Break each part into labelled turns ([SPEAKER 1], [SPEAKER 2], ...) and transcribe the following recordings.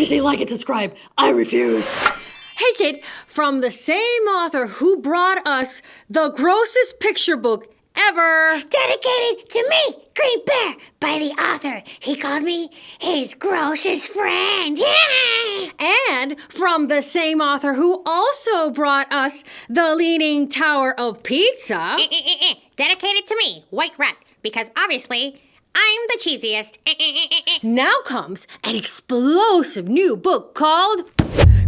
[SPEAKER 1] say like and subscribe. I refuse. Hey kid, from the same author who brought us the grossest picture book ever.
[SPEAKER 2] Dedicated to me, Green Bear, by the author. He called me his grossest friend. Yeah!
[SPEAKER 1] And from the same author who also brought us the Leaning Tower of Pizza.
[SPEAKER 2] Dedicated to me, White Rat, because obviously I'm the cheesiest.
[SPEAKER 1] Now comes an explosive new book called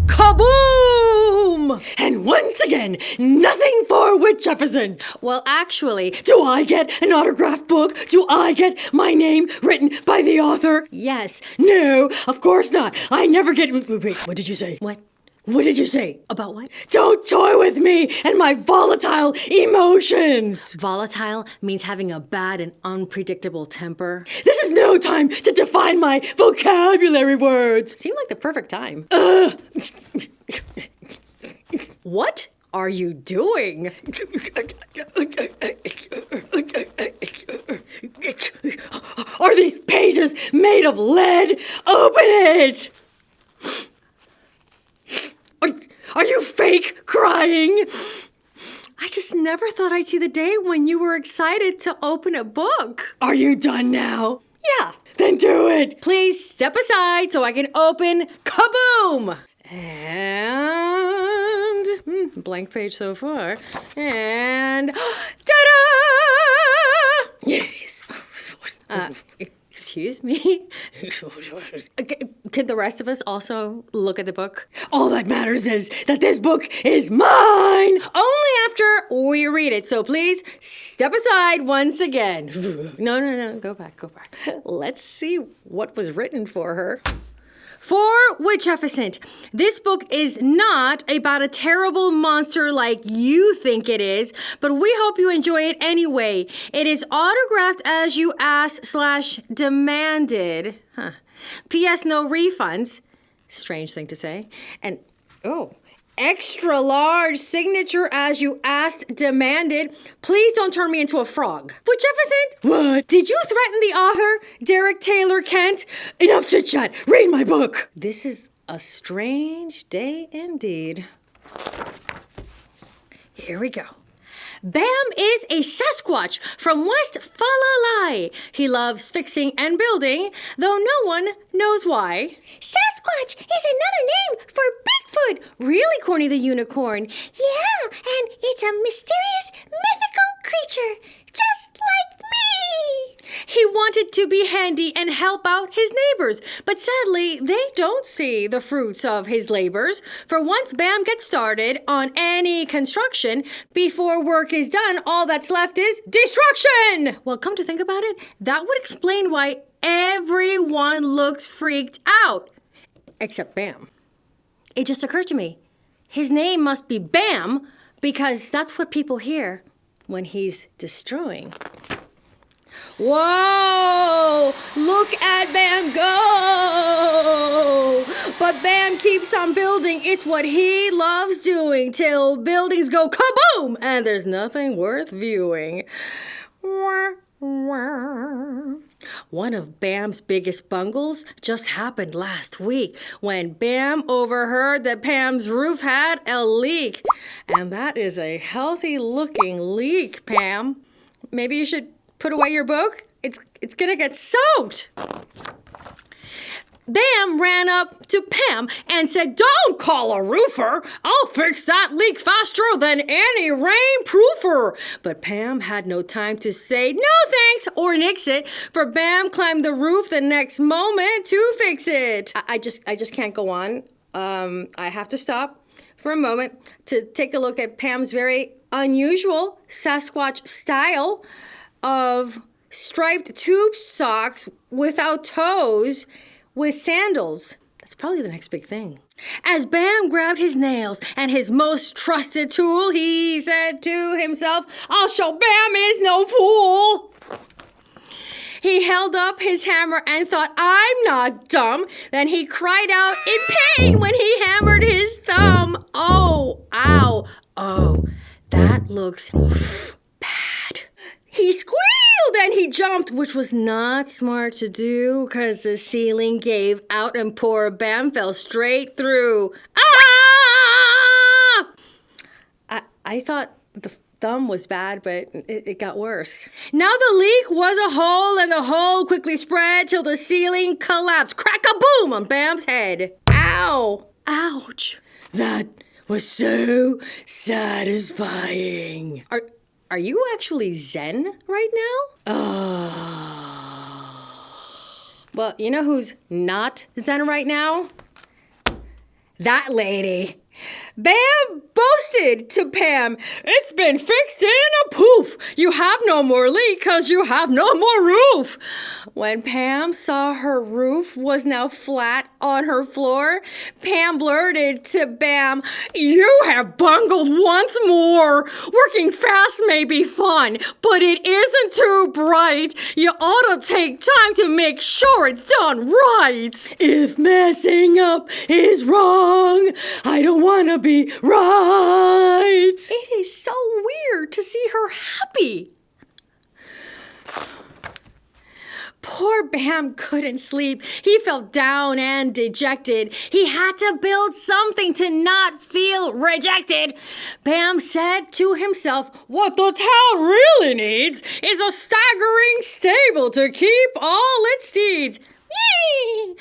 [SPEAKER 1] KABOOM! And once again, nothing for Witch Jefferson. Well, actually, do I get an autographed book? Do I get my name written by the author? Yes. No, of course not. I never get... Wait, what did you say? What? What did you say? About what? Don't toy with me and my volatile emotions! Volatile means having a bad and unpredictable temper. This is no time to define my vocabulary words! Seemed like the perfect time. What are you doing? Are these pages made of lead? Open it! Are you fake crying? I just never thought I'd see the day when you were excited to open a book. Are you done now? Yeah. Then do it. Please step aside so I can open KABOOM. And blank page so far. And ta-da! Yes. Excuse me? Could the rest of us also look at the book? All that matters is that this book is mine! Only after we read it, so please step aside once again. No, go back. Let's see what was written for her. For Witch Jefferson, this book is not about a terrible monster like you think it is, but we hope you enjoy it anyway. It is autographed as you asked/demanded. P.S. No refunds. Strange thing to say. And, extra large signature as you asked, demanded. Please don't turn me into a frog. Witch Jefferson? What? Did you threaten the author, Derek Taylor Kent? Enough chit chat. Read my book. This is a strange day indeed. Here we go. Bam is a Sasquatch from West Falalai. He loves fixing and building, though no one knows why.
[SPEAKER 2] Sasquatch is another name for Bigfoot.
[SPEAKER 1] Really, Corny the Unicorn?
[SPEAKER 2] Yeah, and it's a mysterious, mythical creature, just like me.
[SPEAKER 1] He wanted to be handy and help out his neighbors, but sadly, they don't see the fruits of his labors. For once Bam gets started on any construction, before work is done, all that's left is destruction! Well, come to think about it, that would explain why everyone looks freaked out. Except Bam. It just occurred to me, his name must be Bam, because that's what people hear when he's destroying. Whoa! Look at Bam go! But Bam keeps on building. It's what he loves doing till buildings go kaboom! And there's nothing worth viewing. One of Bam's biggest bungles just happened last week when Bam overheard that Pam's roof had a leak. And that is a healthy-looking leak, Pam. Maybe you should put away your book? It's gonna get soaked. Bam ran up to Pam and said, "Don't call a roofer. I'll fix that leak faster than any rainproofer." But Pam had no time to say no thanks or nix it, for Bam climbed the roof the next moment to fix it. I just can't go on. I have to stop for a moment to take a look at Pam's very unusual Sasquatch style of striped tube socks without toes with sandals. That's probably the next big thing. As Bam grabbed his nails and his most trusted tool, he said to himself, "I'll show Bam is no fool." He held up his hammer and thought, "I'm not dumb." Then he cried out in pain when he hammered his thumb. Oh, ow, oh, that looks bad. He squealed and he jumped jumped, which was not smart to do because the ceiling gave out and poor Bam fell straight through. Ah! I thought the thumb was bad, but it got worse. Now the leak was a hole, and the hole quickly spread till the ceiling collapsed. Crack-a-boom on Bam's head. Ow! Ouch! That was so satisfying. Are you actually zen right now? Well, you know who's not zen right now? That lady. Bam boasted to Pam, "It's been fixed in a poof. You have no more leak because you have no more roof." When Pam saw her roof was now flat on her floor, Pam blurted to Bam, "You have bungled once more. Working fast may be fun, but it isn't too bright. You ought to take time to make sure it's done right. If messing up is wrong, I don't want to be right." It is so weird to see her happy. Poor Bam couldn't sleep. He felt down and dejected. He had to build something to not feel rejected. Bam said to himself, "What the town really needs is a staggering stable to keep all its steeds. Yee!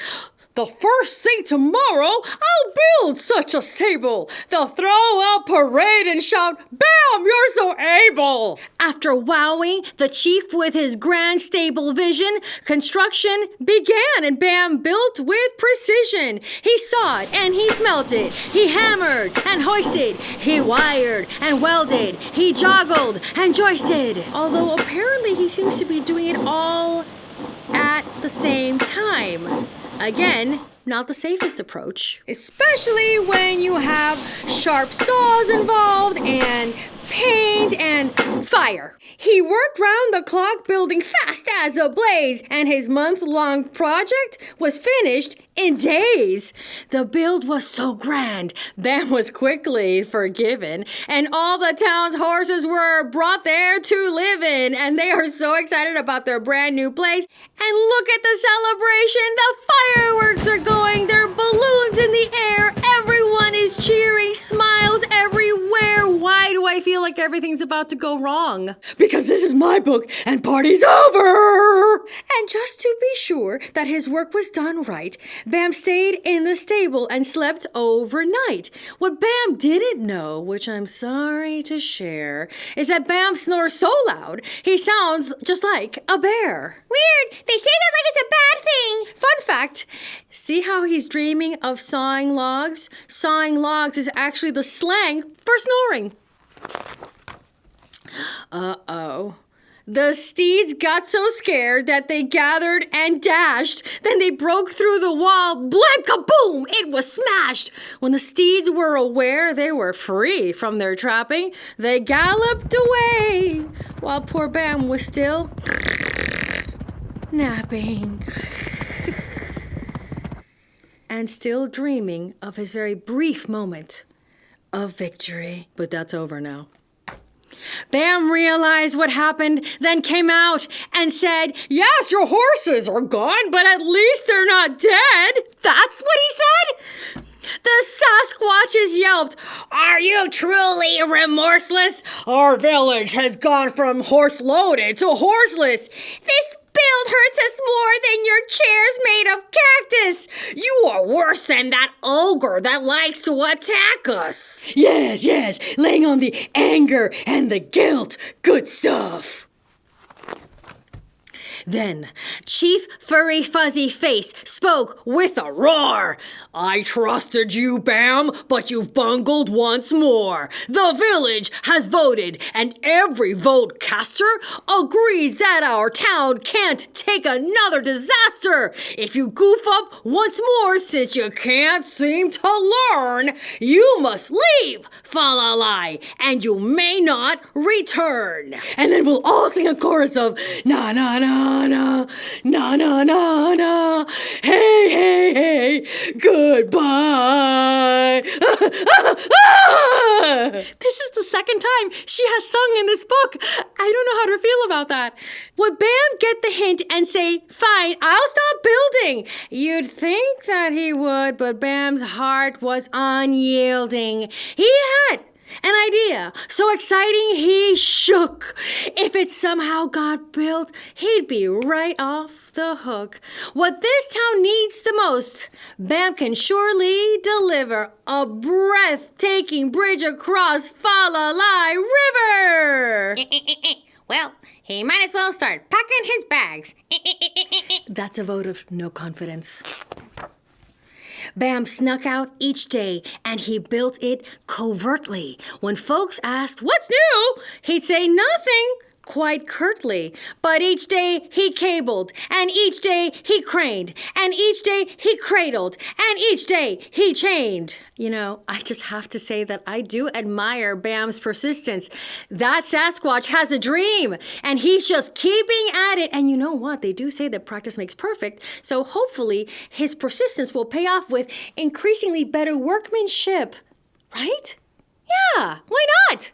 [SPEAKER 1] The first thing tomorrow, I'll build such a stable. They'll throw a parade and shout, 'Bam, you're so able!'" After wowing the chief with his grand stable vision, construction began and Bam built with precision. He sawed and he smelt it. He hammered and hoisted. He wired and welded. He joggled and joisted. Although apparently he seems to be doing it all at the same time. Again, not the safest approach, especially when you have sharp saws involved and paint and fire. He worked round the clock building fast as a blaze, and his month-long project was finished in days. The build was so grand, Bam was quickly forgiven, and all the town's horses were brought there to live in, and they are so excited about their brand new place. And look at the celebration! The fireworks are going, there are balloons in the air, everyone is cheering, smiles everywhere. Why do I feel like everything's about to go wrong? Because this is my book and party's over! And just to be sure that his work was done right, Bam stayed in the stable and slept overnight. What Bam didn't know, which I'm sorry to share, is that Bam snores so loud, he sounds just like a bear.
[SPEAKER 2] Weird. They say that like it's a bad thing.
[SPEAKER 1] Fun fact, see how he's dreaming of sawing logs? Sawing logs is actually the slang for snoring. Uh-oh. The steeds got so scared that they gathered and dashed. Then they broke through the wall. Blam, kaboom! It was smashed. When the steeds were aware they were free from their trapping, they galloped away, while poor Bam was still napping and still dreaming of his very brief moment of victory. But that's over now. Bam realized what happened, then came out and said, "Yes, your horses are gone, but at least they're not dead." That's what he said? The Sasquatches yelped, "Are you truly remorseless? Our village has gone from horse-loaded to horseless. This build hurts us more than your chairs made of cactus. You are worse than that ogre that likes to attack us." Yes, laying on the anger and the guilt. Good stuff. Then Chief Furry Fuzzy Face spoke with a roar. "I trusted you, Bam, but you've bungled once more. The village has voted, and every vote caster agrees that our town can't take another disaster. If you goof up once more, since you can't seem to learn, you must leave, Falalai, and you may not return." And then we'll all sing a chorus of na na na na, na na na na, hey, hey, hey, goodbye. This is the second time she has sung in this book. I don't know how to feel about that. Would Bam get the hint and say, fine, I'll stop building? You'd think that he would, but Bam's heart was unyielding. He had an idea so exciting he shook. If it somehow got built, he'd be right off the hook. What this town needs the most, Bam can surely deliver. A breathtaking bridge across Falalai River.
[SPEAKER 2] Well, he might as well start packing his bags.
[SPEAKER 1] That's a vote of no confidence. Bam snuck out each day, and he built it covertly. When folks asked, what's new? He'd say nothing, quite curtly. But each day he cabled, and each day he craned, and each day he cradled, and each day he chained. You know, I just have to say that I do admire Bam's persistence. That Sasquatch has a dream, and he's just keeping at it. And you know what? They do say that practice makes perfect, so hopefully his persistence will pay off with increasingly better workmanship. Right? Yeah, why not?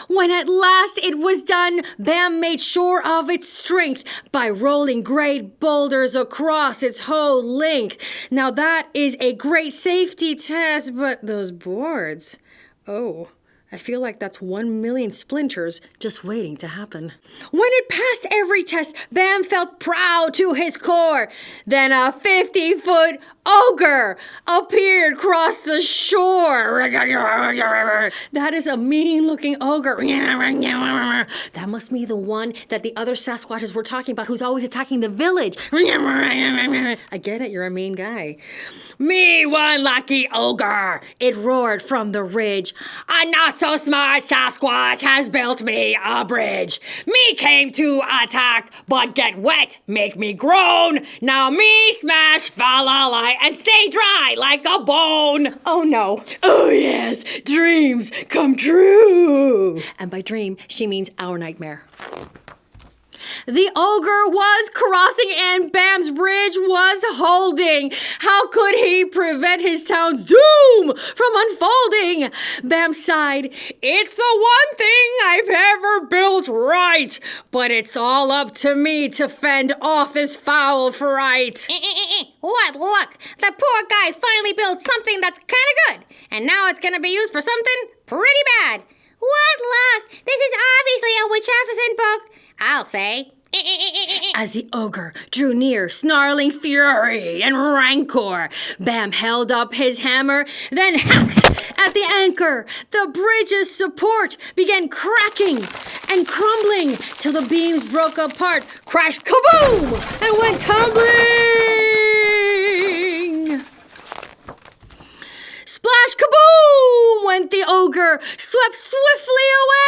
[SPEAKER 1] When at last it was done, Bam made sure of its strength by rolling great boulders across its whole length. Now that is a great safety test, but those boards, oh, I feel like that's 1 million splinters just waiting to happen. When it passed every test, Bam felt proud to his core. Then a 50-foot ogre appeared across the shore. That is a mean-looking ogre. That must be the one that the other Sasquatches were talking about, who's always attacking the village. I get it, you're a mean guy. Me one lucky ogre, it roared from the ridge. A not-so-smart Sasquatch has built me a bridge. Me came to attack, but get wet, make me groan. Now me smash Falalai and stay dry like a bone. Oh no. Oh yes, dreams come true. And by dream, she means our nightmare. The ogre was crossing and Bam's bridge was holding. How could he prevent his town's doom from unfolding? Bam sighed. It's the one thing I've ever built right, but it's all up to me to fend off this foul fright.
[SPEAKER 2] What luck! The poor guy finally built something that's kind of good, and now it's gonna be used for something pretty bad. What luck! This is obviously a Witch-Jefferson book, I'll say.
[SPEAKER 1] As the ogre drew near, snarling fury and rancor, Bam held up his hammer, then hacked at the anchor. The bridge's support began cracking and crumbling till the beams broke apart, crashed kaboom, and went tumbling. Splash kaboom went the ogre, swept swiftly away.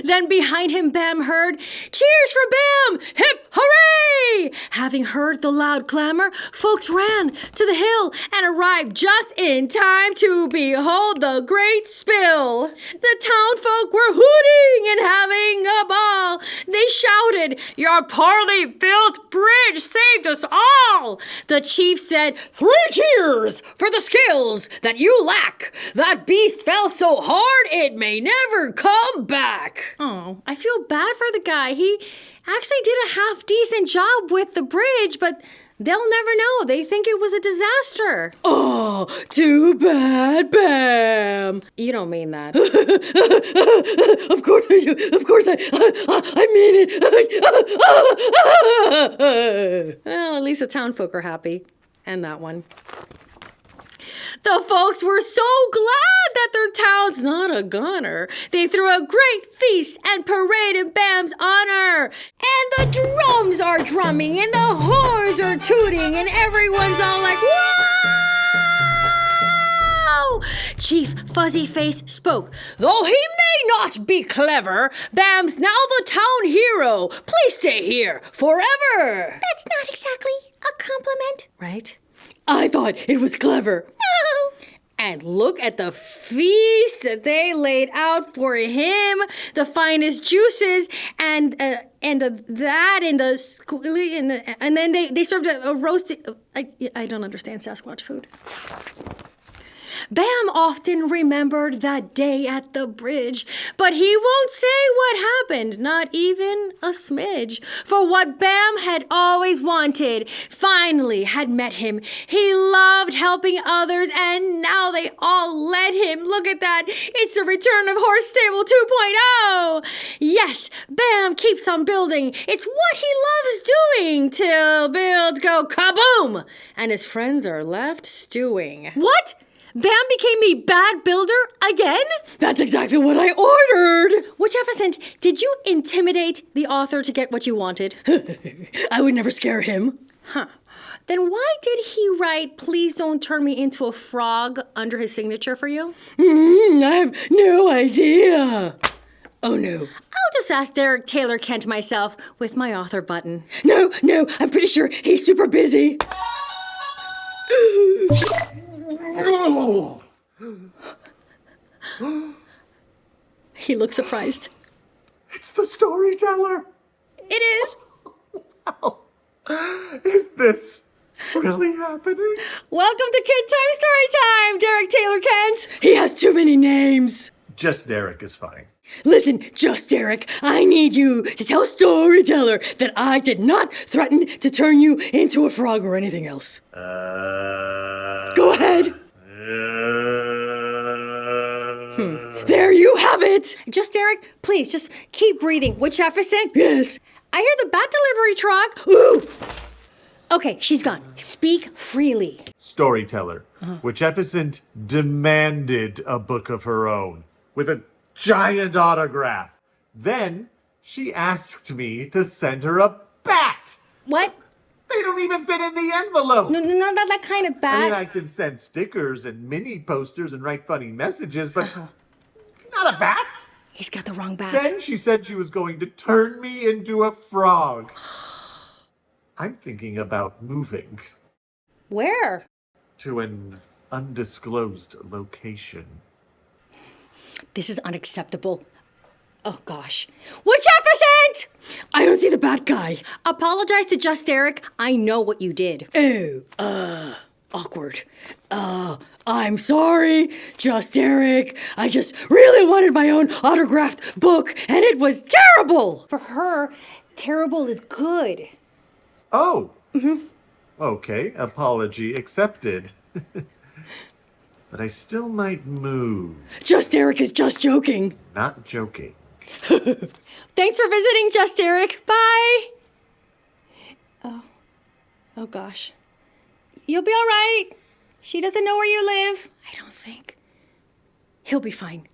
[SPEAKER 1] Then behind him Bam heard, cheers for Bam! Hip hooray! Having heard the loud clamor, folks ran to the hill and arrived just in time to behold the great spill. The townsfolk were hooting and having a ball. They shouted, your poorly built bridge saved us all. The chief said, 3 cheers for the skills that you lack. That beast fell so hard it may never come back. Oh, I feel bad for the guy. He actually did a half-decent job with the bridge, but they'll never know. They think it was a disaster. Oh, too bad, Bam. You don't mean that. Of course I mean it. Well, at least the townfolk are happy. And that one. The folks were so glad that their town's not a gunner. They threw a great feast and parade in Bam's honor. And the drums are drumming and the horns are tooting and everyone's all like, wow! Chief Fuzzy Face spoke. Though he may not be clever, Bam's now the town hero. Please stay here forever.
[SPEAKER 2] That's not exactly a compliment.
[SPEAKER 1] Right? I thought it was clever.
[SPEAKER 2] No.
[SPEAKER 1] And look at the feast that they laid out for him. The finest juices and then they served a roasted. I don't understand Sasquatch food. Bam often remembered that day at the bridge, but he won't say what happened, not even a smidge. For what Bam had always wanted finally had met him. He loved helping others, and now they all let him. Look at that. It's the return of Horse Stable 2.0. Yes, Bam keeps on building. It's what he loves doing till builds go kaboom, and his friends are left stewing. What? Bam became a bad builder again? That's exactly what I ordered. Witch Efficient, did you intimidate the author to get what you wanted? I would never scare him. Huh. Then why did he write, "Please don't turn me into a frog" under his signature for you? I have no idea. Oh, no. I'll just ask Derek Taylor Kent myself with my author button. No, I'm pretty sure he's super busy. He looks surprised.
[SPEAKER 3] It's the storyteller.
[SPEAKER 1] It is.
[SPEAKER 3] Wow. Is this really happening?
[SPEAKER 1] Welcome to KidTime StoryTime, Derek Taylor Kent. He has too many names.
[SPEAKER 3] Just Derek is fine.
[SPEAKER 1] Listen, just Derek, I need you to tell Storyteller that I did not threaten to turn you into a frog or anything else. Go ahead. There you have it. Just Derek, please, just keep breathing. Witch Efficient? Yes. I hear the bat delivery truck. Ooh. Okay, she's gone. Speak freely.
[SPEAKER 3] Storyteller, which Efficient demanded a book of her own with a giant autograph. Then she asked me to send her a bat.
[SPEAKER 1] What?
[SPEAKER 3] They don't even fit in the envelope.
[SPEAKER 1] No, not that kind of bat.
[SPEAKER 3] I mean, I can send stickers and mini posters and write funny messages, but not a bat.
[SPEAKER 1] He's got the wrong bat.
[SPEAKER 3] Then she said she was going to turn me into a frog. I'm thinking about moving
[SPEAKER 1] Where?
[SPEAKER 3] to an undisclosed location.
[SPEAKER 1] This is unacceptable. Oh, gosh. Witch Efficient! I don't see the bat guy. Apologize to Just Derek. I know what you did. Oh, awkward. I'm sorry, Just Derek. I just really wanted my own autographed book, and it was terrible. For her, terrible is good.
[SPEAKER 3] Oh. Okay, apology accepted. But I still might move.
[SPEAKER 1] Just Derek is just joking.
[SPEAKER 3] Not joking.
[SPEAKER 1] Thanks for visiting, Just Derek. Bye. Oh gosh. You'll be all right. She doesn't know where you live. I don't think. He'll be fine.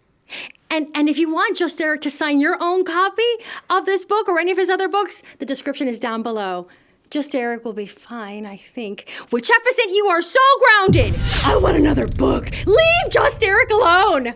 [SPEAKER 1] And if you want Just Derek to sign your own copy of this book or any of his other books, the description is down below. Just Derek will be fine, I think. Witch Efficient, you are so grounded. I want another book. Leave Just Derek alone.